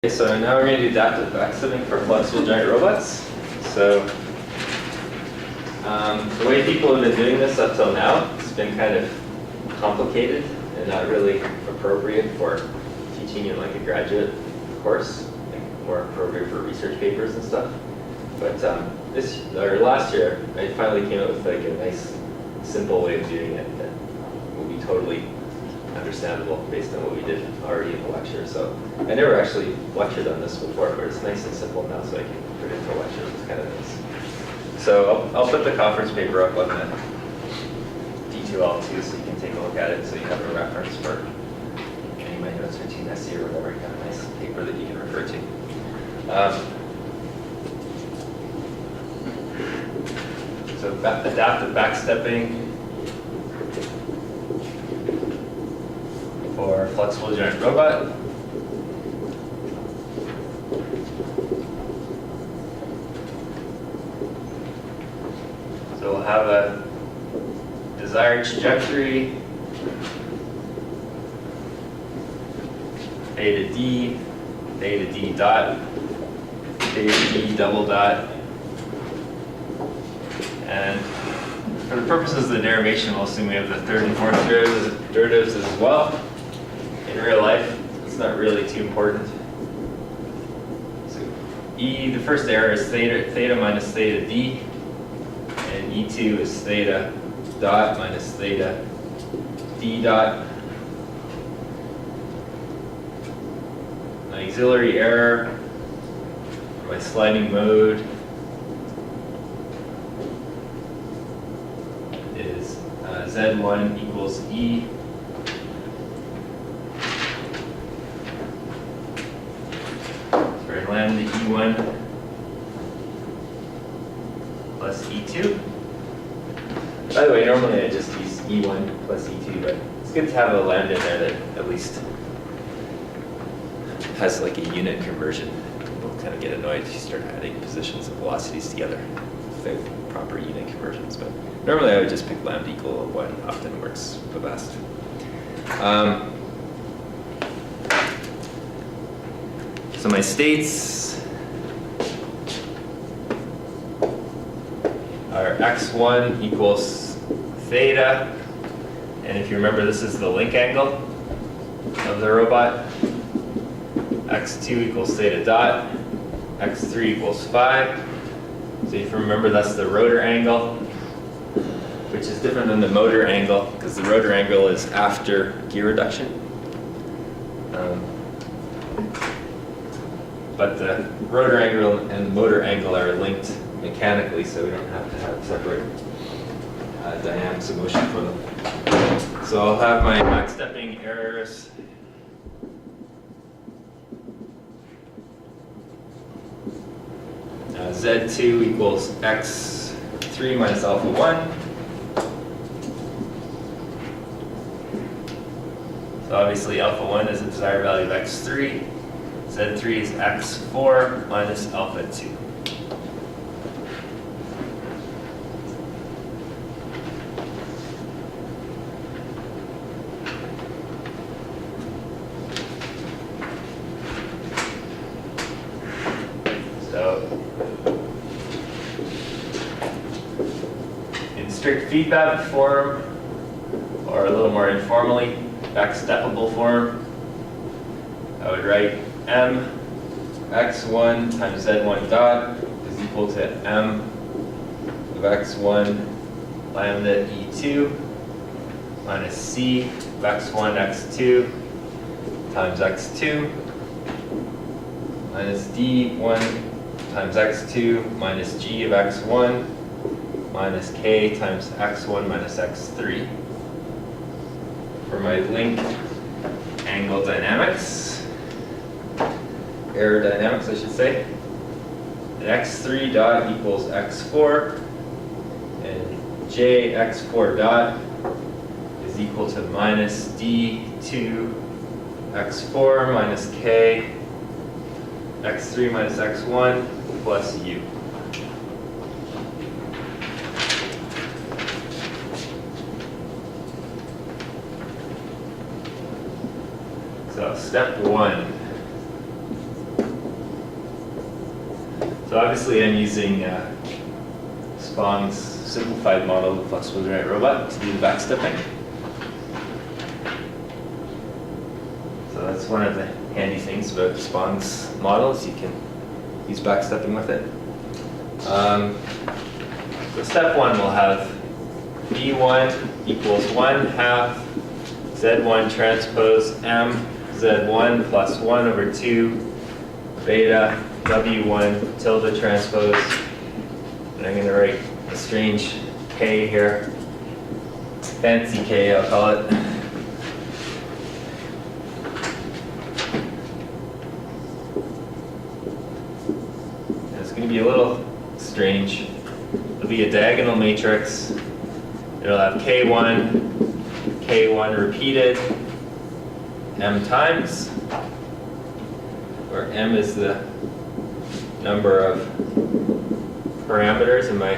Okay, so now we're going to do adaptive backstepping for flexible giant robots. So the way people have been doing this up till now, it's been kind of complicated and not really appropriate for teaching in like a graduate course, like more appropriate for research papers and stuff. But last year, I finally came up with like a nice, simple way of doing it that will be totally understandable based on what we did already in the lecture. So I never actually lectured on this before, but it's nice and simple now, so I can put it into a lecture, which is kind of nice. So I'll put the conference paper up on the D2L2 so you can take a look at it, so you have a reference for any of my notes or TNSC or whatever. You have a nice paper that you can refer to. So adaptive backstepping for flexible giant robot. So we'll have a desired trajectory, theta d dot, theta d double dot. And for the purposes of the derivation, we'll assume we have the third and fourth derivatives as well. In real life, it's not really too important. So the first error is theta minus theta d, and E2 is theta dot minus theta d dot. My auxiliary error for my sliding mode is Z1 equals E for lambda E1 plus E2. By the way, normally I just use E1 plus E2, but it's good to have a lambda in there that at least has like a unit conversion. People kind of get annoyed if you start adding positions and velocities together without proper unit conversions. But normally I would just pick lambda equal 1, often works the best. So my states are x1 equals theta, and if you remember, this is the link angle of the robot. x2 equals theta dot, x3 equals phi. So if you remember, that's the rotor angle, which is different than the motor angle, because the rotor angle is after gear reduction. But the rotor angle and the motor angle are linked mechanically, so we don't have to have separate dynamics of motion for them. So I'll have my backstepping errors. Z2 equals x3 minus alpha 1. So obviously alpha 1 is the desired value of x3. Z3 is x4 minus alpha 2. So in strict feedback form, or a little more informally, backsteppable form, I would write m x1 times z1 dot is equal to m of x1 lambda e2 minus c of x1 x2 times x2 minus d1 times x2 minus g of x1 minus k times x1 minus x3. For my link angle dynamics, aerodynamics I should say, and x3 dot equals x4, and j x4 dot is equal to minus d2 x4 minus k x3 minus x1 plus u. So step 1. So obviously I'm using Spong's simplified model of the flexible joint robot to do the backstepping. So that's one of the handy things about Spong's models. You can use backstepping with it. So step one will have V1 equals 1/2 Z1 transpose M Z1 plus 1 over 2 beta W1 tilde transpose. And I'm going to write a strange K here. Fancy K, I'll call it. And it's going to be a little strange. It'll be a diagonal matrix. It'll have K1, K1 repeated M times, where M is the number of parameters in my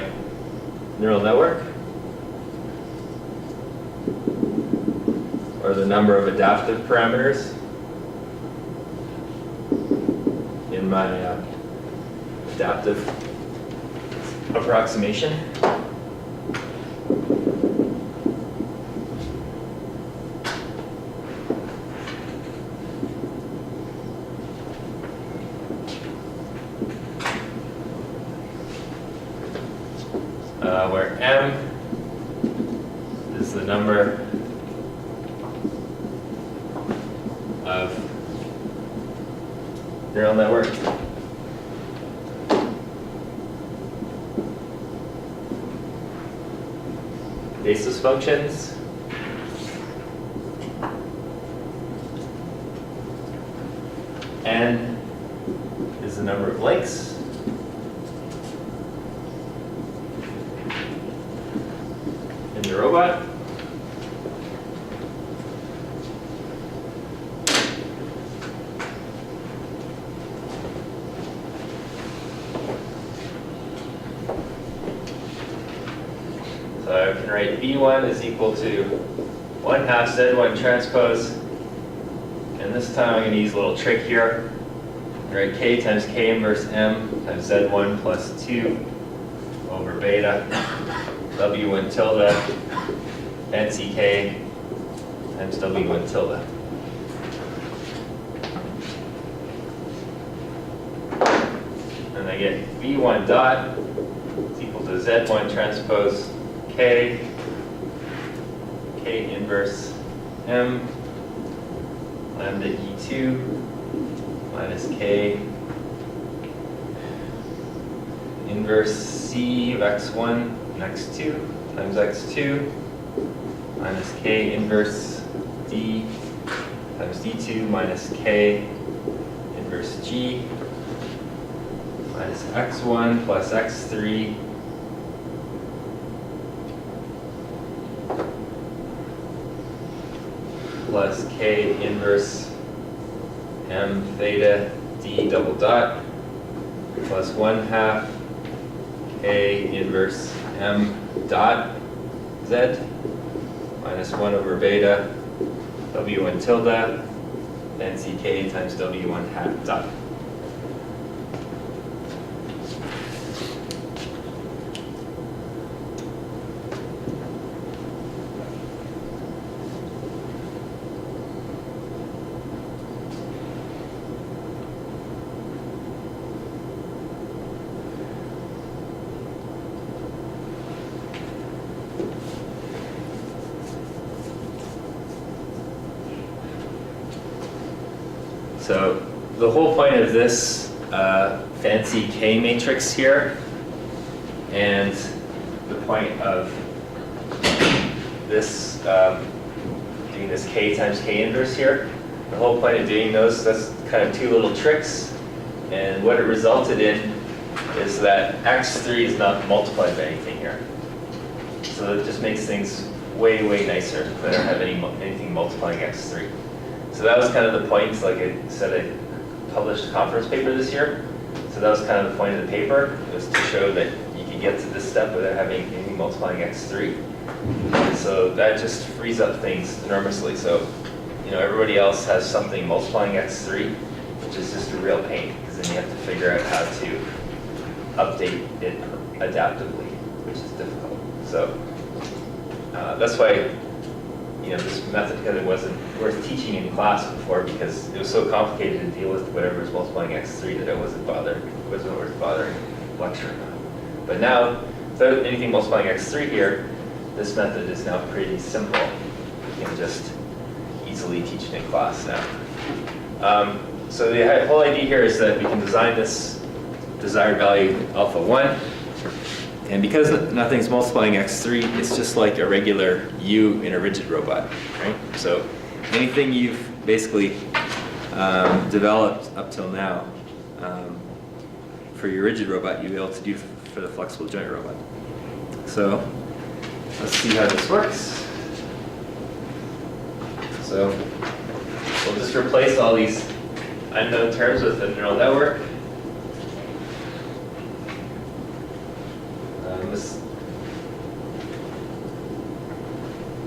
neural network, or the number of adaptive parameters in my adaptive approximation. Where M is the number of neural network basis functions. N is the number of links. In the robot. So I can write V1 is equal to 1/2 Z1 transpose. And this time I'm going to use a little trick here. Write K times K inverse M times Z1 plus 2 over beta W1 tilde fancy K times W1 tilde. And I get V1 dot is equal to Z1 transpose K, K inverse M, lambda E2 minus K inverse C of X1 and X2 times X2 minus K inverse D times D2 minus K inverse G minus X1 plus X3 plus K inverse M theta D double dot plus 1/2 K inverse M dot Z minus 1 over beta W1 tilde fancy K times W1 hat dot. So the whole point of this fancy K matrix here, and the point of this doing this K times K inverse here, the whole point of doing those, that's kind of two little tricks, and what it resulted in is that X3 is not multiplied by anything here. So it just makes things way, way nicer than not have anything multiplying X3. So that was kind of the point, like I said, I published a conference paper this year. So that was kind of the point of the paper, was to show that you can get to this step without having anything multiplying X3. And so that just frees up things enormously. So, you know, everybody else has something multiplying X3, which is just a real pain, because then you have to figure out how to update it adaptively, which is difficult. So that's why this method kind of wasn't worth teaching in class before, because it was so complicated to deal with whatever was multiplying x3 that it wasn't worth bothering lecturing on. But now, without anything multiplying x3 here, this method is now pretty simple. You can just easily teach it in class now. So the whole idea here is that we can design this desired value alpha 1. And because nothing's multiplying x3, it's just like a regular u in a rigid robot, right? So anything you've basically developed up till now for your rigid robot, you'll be able to do for the flexible joint robot. So let's see how this works. So we'll just replace all these unknown terms with a neural network.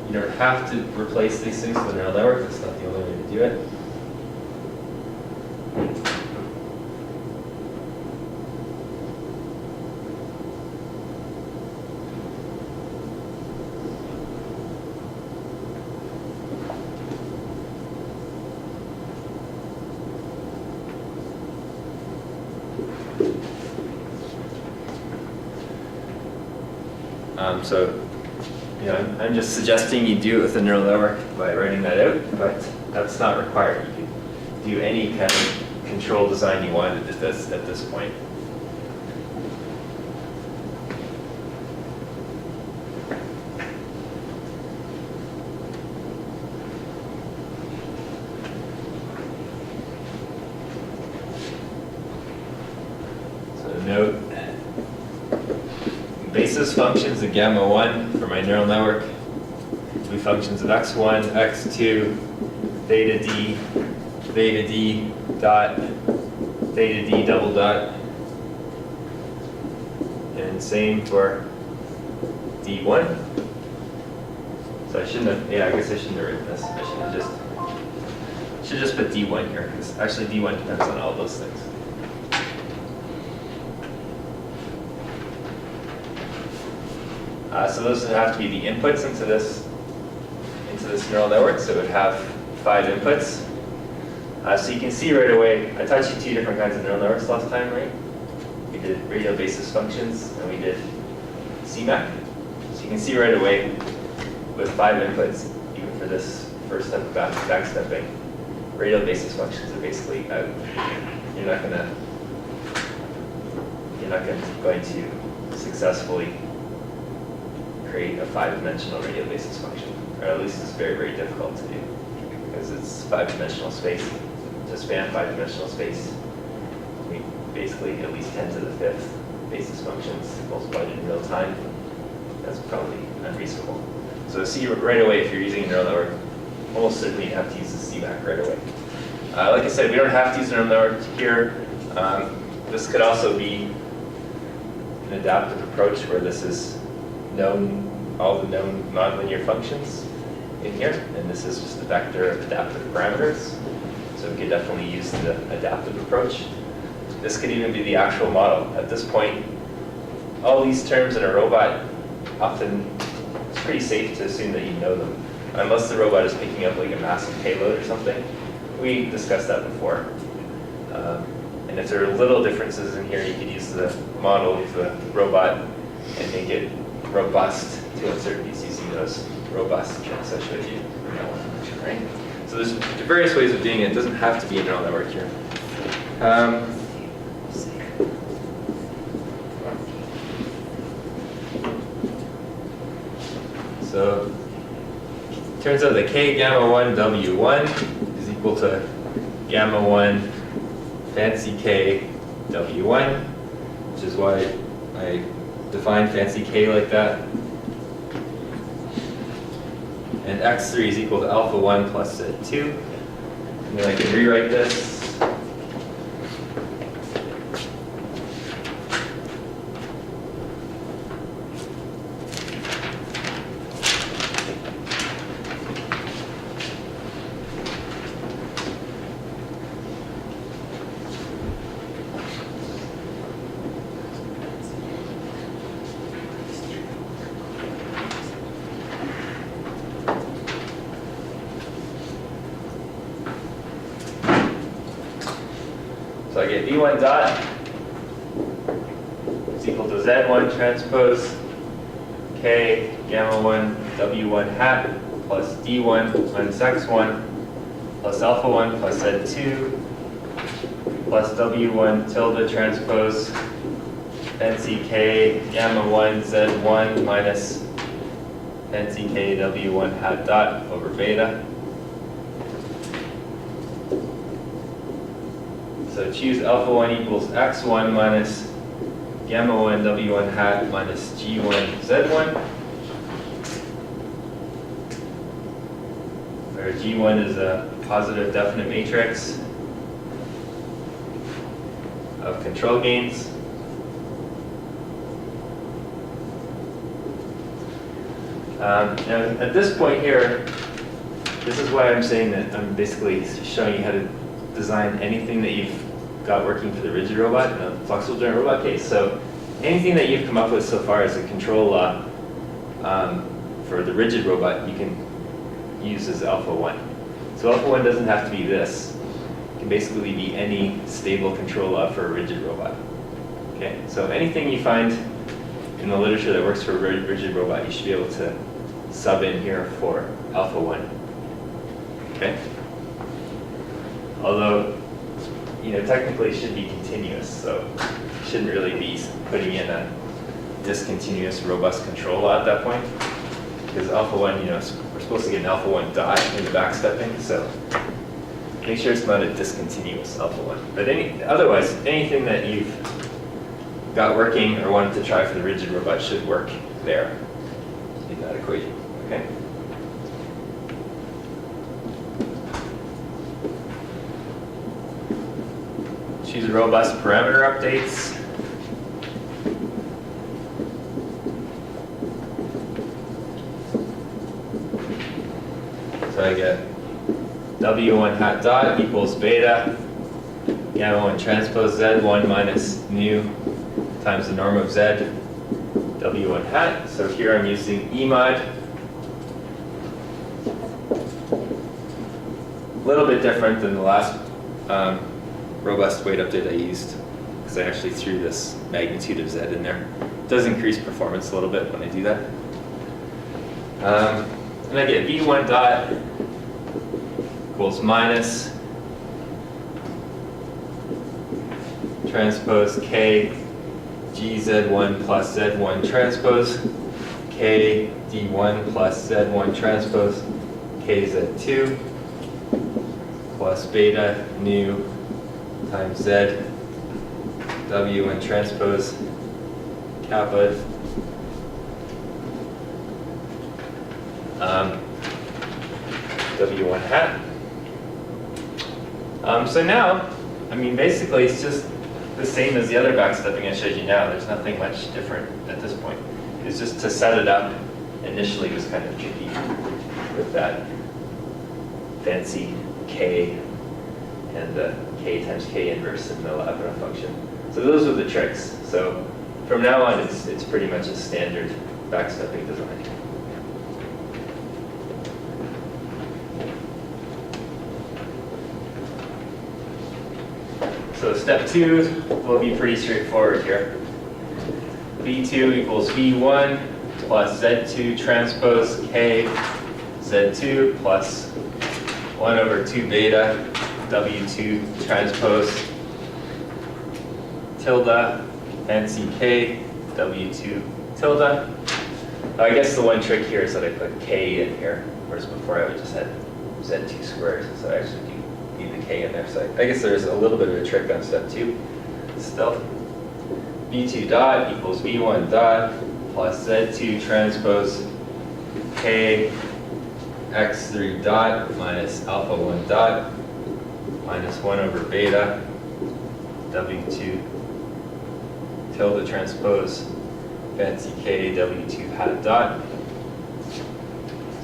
You don't have to replace these things with a neural network. That's not the only way to do it. So, I'm just suggesting you do it with a neural network by writing that out, but that's not required. You can do any kind of control design you wanted at this point. So note, basis functions of gamma 1 for my neural network will be functions of x1, x2, theta d dot, theta d double dot, and same for d1. So I shouldn't have, I guess I shouldn't have written this. I should just put d1 here, because actually d1 depends on all those things. So those would have to be the inputs into this neural network. So it would have 5 inputs. So you can see right away, I taught you 2 different kinds of neural networks last time, right? We did radial basis functions, and we did CMAC. So you can see right away, with 5 inputs, even for this first step of backstepping, radial basis functions are basically out. You're not going to successfully create a 5-dimensional radial basis function, or at least it's very, very difficult to do, because it's 5-dimensional space. To span 5-dimensional space, we basically at least 10 to the 5th basis functions multiplied in real time. That's probably unreasonable. So see right away, if you're using a neural network, almost certainly you have to use the CMAC right away. Like I said, we don't have to use a neural network here. This could also be an adaptive approach where this is all the known nonlinear functions in here, and this is just a vector of adaptive parameters. So we could definitely use the adaptive approach. This could even be the actual model. At this point, all these terms in a robot, often it's pretty safe to assume that you know them, unless the robot is picking up like a massive payload or something. We discussed that before. And if there are little differences in here, you could use the model of the robot and make it robust to uncertainties using those robust tricks I showed you in that one lecture, right? So there's various ways of doing it. It doesn't have to be a neural network here. So it turns out that k gamma 1 w1 is equal to gamma 1 fancy k w1, which is why I define fancy k like that. And x3 is equal to alpha 1 plus z2. And then I can rewrite this. So I get V1 dot is equal to Z1 transpose K gamma 1 W1 hat plus D1 minus X1 plus alpha 1 plus Z2 plus W1 tilde transpose NCK gamma 1 Z1 minus NCK W1 hat dot over beta. So choose alpha 1 equals X1 minus gamma 1 W1 hat minus G1 Z1, where G1 is a positive definite matrix of control gains. Now at this point here, this is why I'm saying that I'm basically showing you how to design anything that you've got working for the rigid robot in a flexible joint robot case. So anything that you've come up with so far as a control law for the rigid robot, you can use as alpha 1. So alpha 1 doesn't have to be this. It can basically be any stable control law for a rigid robot. Okay, so anything you find in the literature that works for a rigid robot, you should be able to sub in here for alpha 1. Okay? Although, technically it should be continuous, so you shouldn't really be putting in a discontinuous robust control law at that point. Because alpha 1, we're supposed to get an alpha 1 dot in the backstepping, so make sure it's not a discontinuous alpha 1. But otherwise, anything that you've got working or wanted to try for the rigid robot should work there in that equation. Okay? Choose robust parameter updates. So I get W1 hat dot equals beta gamma 1 transpose Z1 minus nu times the norm of Z W1 hat. So here I'm using E mod. A little bit different than the last robust weight update I used, because I actually threw this magnitude of Z in there. It does increase performance a little bit when I do that. And I get V1 dot equals minus transpose K GZ1 plus Z1 transpose K D1 plus Z1 transpose KZ2 plus beta nu times Z W1 transpose kappa W1 hat. So now, basically it's just the same as the other backstepping I showed you now. There's nothing much different at this point. It's just to set it up initially was kind of tricky with that fancy K and the K times K inverse in the Lagrange function. So those are the tricks. So from now on, it's pretty much a standard backstepping design. So step 2 will be pretty straightforward here. V2 equals V1 plus Z2 transpose K Z2 plus 1 over 2 beta W2 transpose tilde NCK W2 tilde. I guess the one trick here is that I put K in here, whereas before I would just had Z2 squared, so I actually do need the K in there. So I guess there's a little bit of a trick on step 2 still. V2 dot equals V1 dot plus Z2 transpose K X3 dot minus alpha 1 dot minus 1 over beta W2 tilde transpose fancy K W2 hat dot.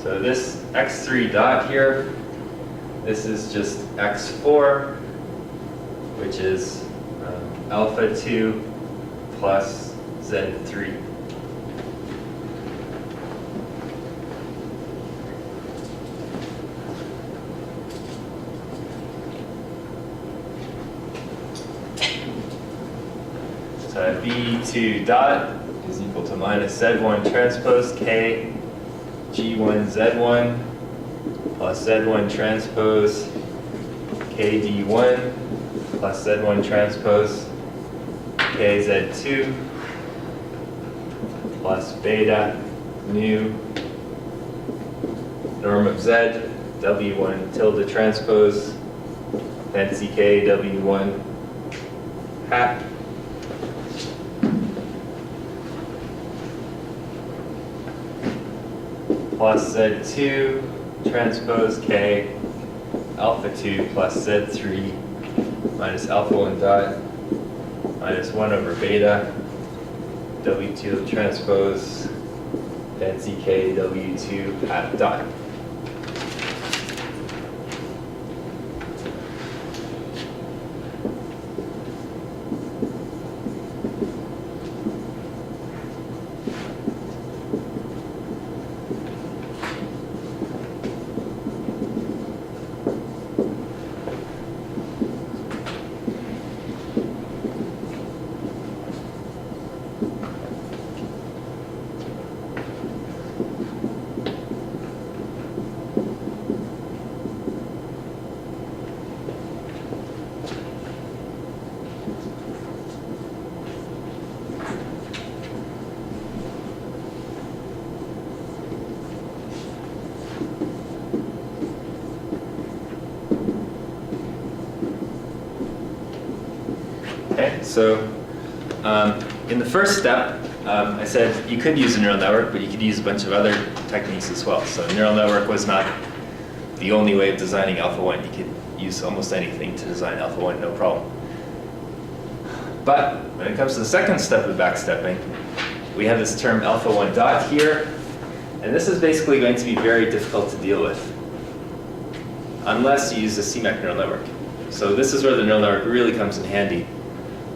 So this X3 dot here, this is just X4, which is alpha 2 plus Z3. So B2 dot is equal to minus Z1 transpose K G1 Z1 plus Z1 transpose KD1 plus Z1 transpose KZ2 plus beta nu norm of Z W1 tilde transpose fancy K W1 hat plus Z2 transpose K alpha 2 plus Z3 minus alpha 1 dot minus 1 over beta W2 transpose fancy K W2 hat dot. Okay, so in the first step, I said you could use a neural network, but you could use a bunch of other techniques as well. So a neural network was not the only way of designing alpha-1. You could use almost anything to design alpha-1, no problem. But when it comes to the second step of backstepping, we have this term alpha-1 dot here, and this is basically going to be very difficult to deal with unless you use a CMAC neural network. So this is where the neural network really comes in handy.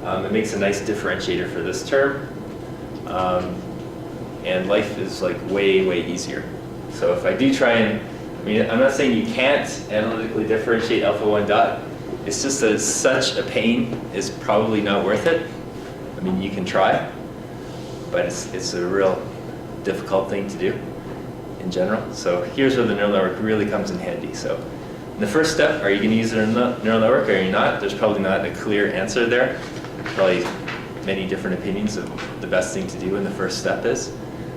It makes a nice differentiator for this term, and life is like way, way easier. So if I do try and, I mean, I'm not saying you can't analytically differentiate alpha-1 dot. It's just that it's such a pain, it's probably not worth it. I mean, you can try, but it's a real difficult thing to do in general. So here's where the neural network really comes in handy. So in the first step, are you going to use a neural network or are you not? There's probably not a clear answer there. Probably many different opinions of the best thing to do in the first step is.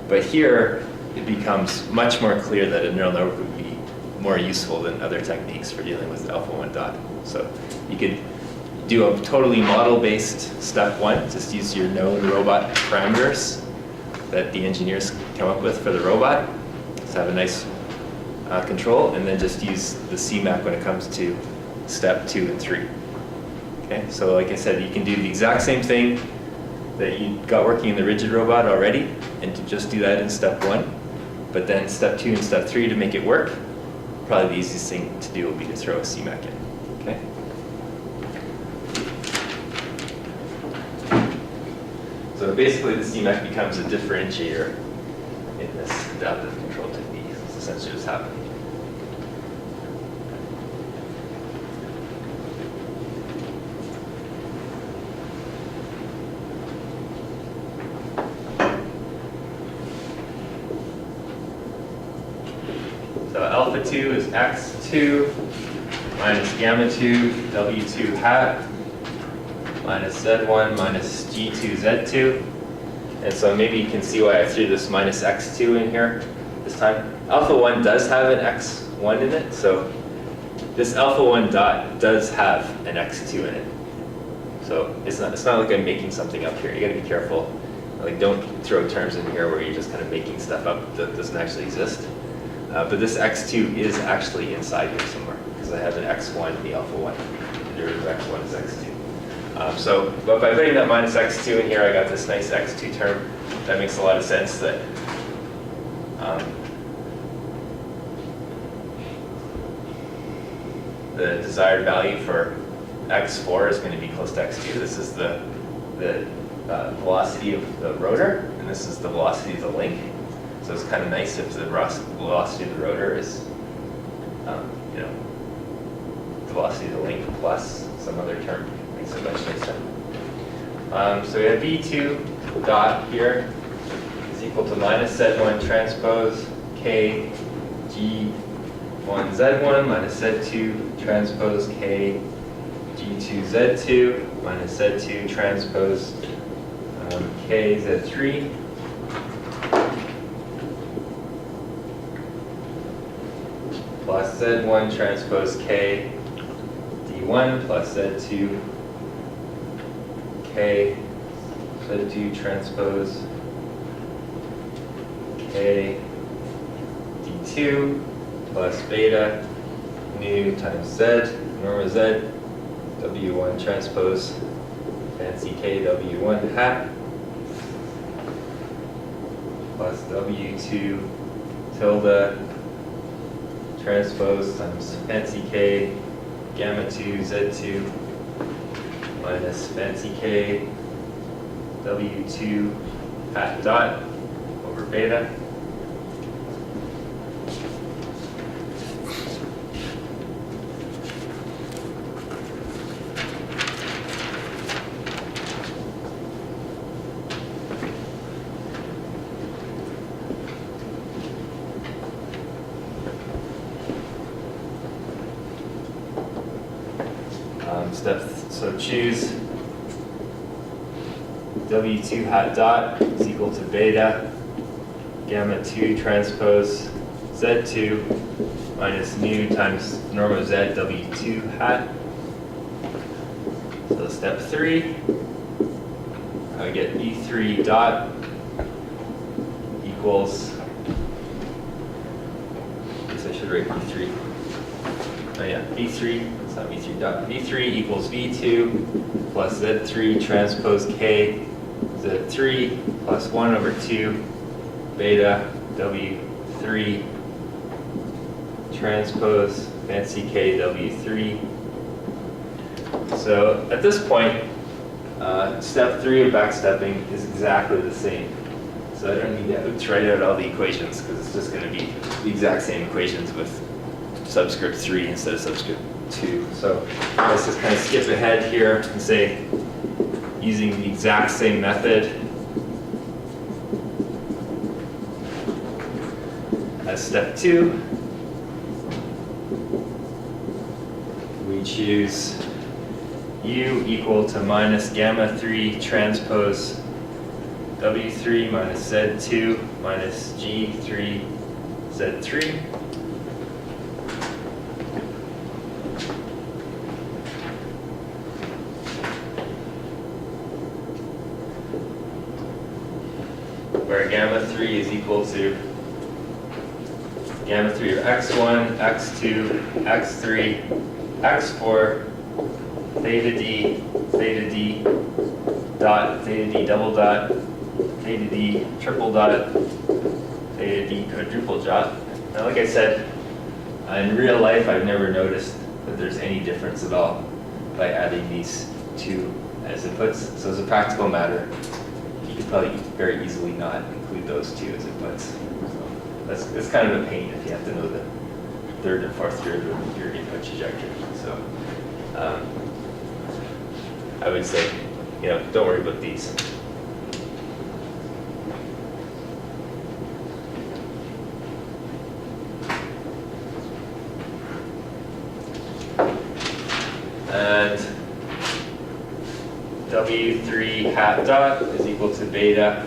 But here, it becomes much more clear that a neural network would be more useful than other techniques for dealing with alpha-1 dot. So you could do a totally model-based step 1, just use your known robot parameters that the engineers come up with for the robot. Just have a nice control, and then just use the CMAC when it comes to step 2 and 3. Okay, so like I said, you can do the exact same thing that you got working in the rigid robot already, and to just do that in step 1. But then step 2 and step 3 to make it work, probably the easiest thing to do will be to throw a CMAC in. Okay. So basically, the CMAC becomes a differentiator in this adaptive control technique. That's essentially what's happening. So alpha 2 is x2 minus gamma 2 w2 hat minus z1 minus g2 z2. And so maybe you can see why I threw this minus x2 in here this time. Alpha 1 does have an x1 in it, so this alpha 1 dot does have an x2 in it. So it's not like I'm making something up here. You gotta be careful. Like, don't throw terms in here where you're just kind of making stuff up that doesn't actually exist. But this x2 is actually inside here somewhere, because I have an x1 in the alpha 1. The derivative of x1 is x2. But by putting that minus x2 in here, I got this nice x2 term. That makes a lot of sense that the desired value for x4 is going to be close to x2. This is the velocity of the rotor, and this is the velocity of the link. So it's kind of nice if the velocity of the rotor is, the velocity of the link plus some other term. Makes it much nicer. So we have V2 dot here is equal to minus Z1 transpose K G1 Z1 minus Z2 transpose K G2 Z2 minus Z2 transpose K Z3 plus Z1 transpose K D1 plus Z2 K Z2 transpose K D2 plus beta nu times Z normal Z W1 transpose fancy K W1 hat plus W2 tilde transpose times fancy K gamma 2 Z2 minus fancy K W2 hat dot over beta. So choose W2 hat dot is equal to beta gamma 2 transpose Z2 minus nu times normal Z W2 hat. So step 3, I get V3 dot equals, I guess I should write V3. Oh yeah, V3. It's not V3 dot. V3 equals V2 plus Z3 transpose K Z3 plus 1 over 2 beta W3 transpose fancy K W3. So at this point, step 3 of backstepping is exactly the same. So I don't need to write out all the equations because it's just going to be the exact same equations with subscript 3 instead of subscript 2. So let's just kind of skip ahead here and say, using the exact same method as step 2, we choose U equal to minus gamma 3 transpose W3 minus Z2 minus G3 Z3. Where gamma 3 is equal to gamma 3 of x1, x2, x3, x4, theta d, dot, theta d double dot, theta d triple dot, theta d quadruple dot. Now, like I said, in real life, I've never noticed that there's any difference at all by adding these two as inputs. So as a practical matter, you could probably very easily not include those two as inputs. So that's kind of a pain if you have to know the third and fourth derivative of your input trajectory. So I would say, don't worry about these. And W3 hat dot is equal to beta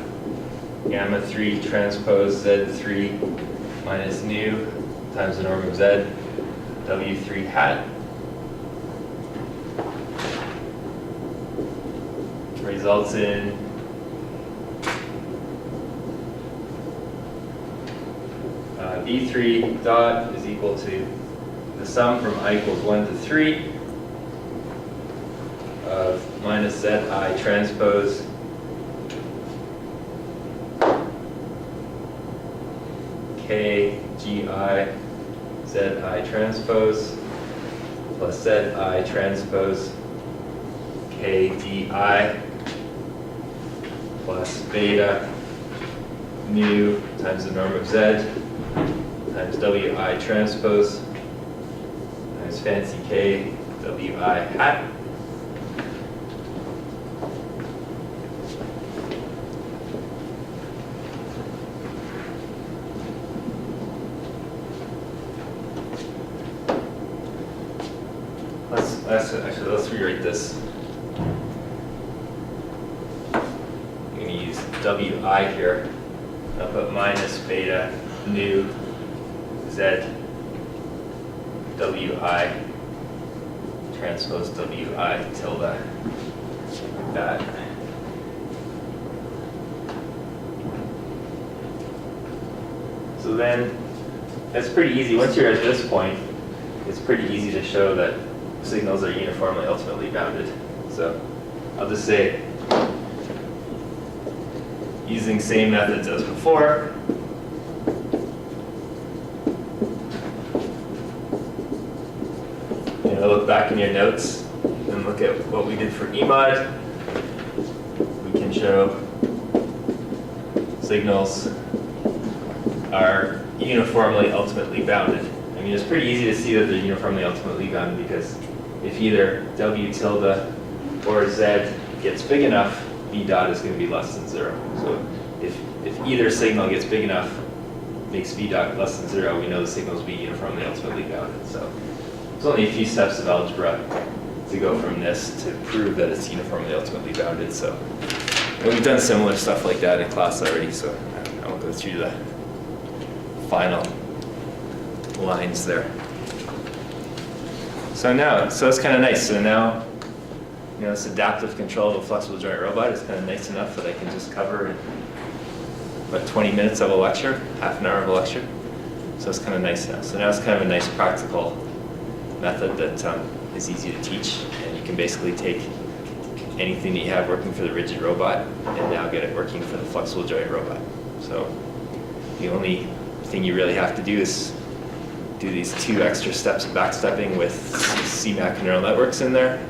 gamma 3 transpose Z3 minus nu times the norm of Z W3 hat. Results in V3 dot is equal to the sum from I equals 1 to 3 of minus Zi transpose K Gi Zi transpose plus Zi transpose K Di plus beta nu times the norm of Z times Wi transpose times fancy K Wi hat. so actually, let's rewrite this. I'm going to use Wi here. I'll put minus beta nu z Wi transpose Wi tilde, like that. So then, it's pretty easy. Once you're at this point, it's pretty easy to show that signals are uniformly ultimately bounded. So I'll just say, using same methods as before, look back in your notes and look at what we did for EMOD. We can show signals are uniformly ultimately bounded. I mean, it's pretty easy to see that they're uniformly ultimately bounded because if either W tilde or Z gets big enough, V dot is going to be less than 0. So if either signal gets big enough, makes V dot less than 0, we know the signals will be uniformly ultimately bounded. So it's only a few steps of algebra to go from this to prove that it's uniformly ultimately bounded. So we've done similar stuff like that in class already, so I won't go through the final lines there. So it's kind of nice. So now, this adaptive control of a flexible joint robot is kind of nice enough that I can just cover in about 20 minutes of a lecture, half an hour of a lecture. So it's kind of nice now. So now it's kind of a nice practical method that is easy to teach, and you can basically take anything that you have working for the rigid robot and now get it working for the flexible joint robot. So the only thing you really have to do is do these 2 extra steps of backstepping with CMAC neural networks in there,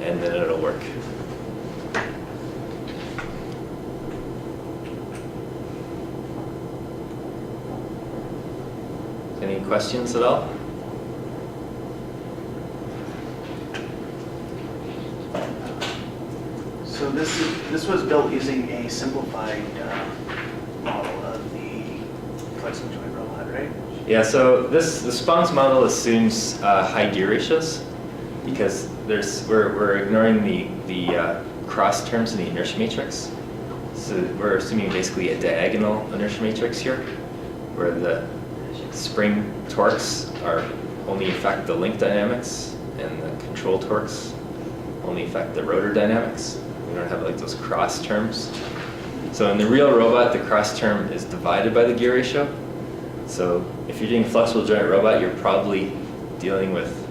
and then it'll work. Any questions at all? So this was built using a simplified model of the flexible joint robot, right? Yeah, so the Spong's model assumes high gear ratios because we're ignoring the cross terms in the inertia matrix. So we're assuming basically a diagonal inertia matrix here, where the spring torques only affect the link dynamics and the control torques only affect the rotor dynamics. We don't have like those cross terms. So in the real robot, the cross term is divided by the gear ratio. So if you're doing a flexible joint robot, you're probably dealing with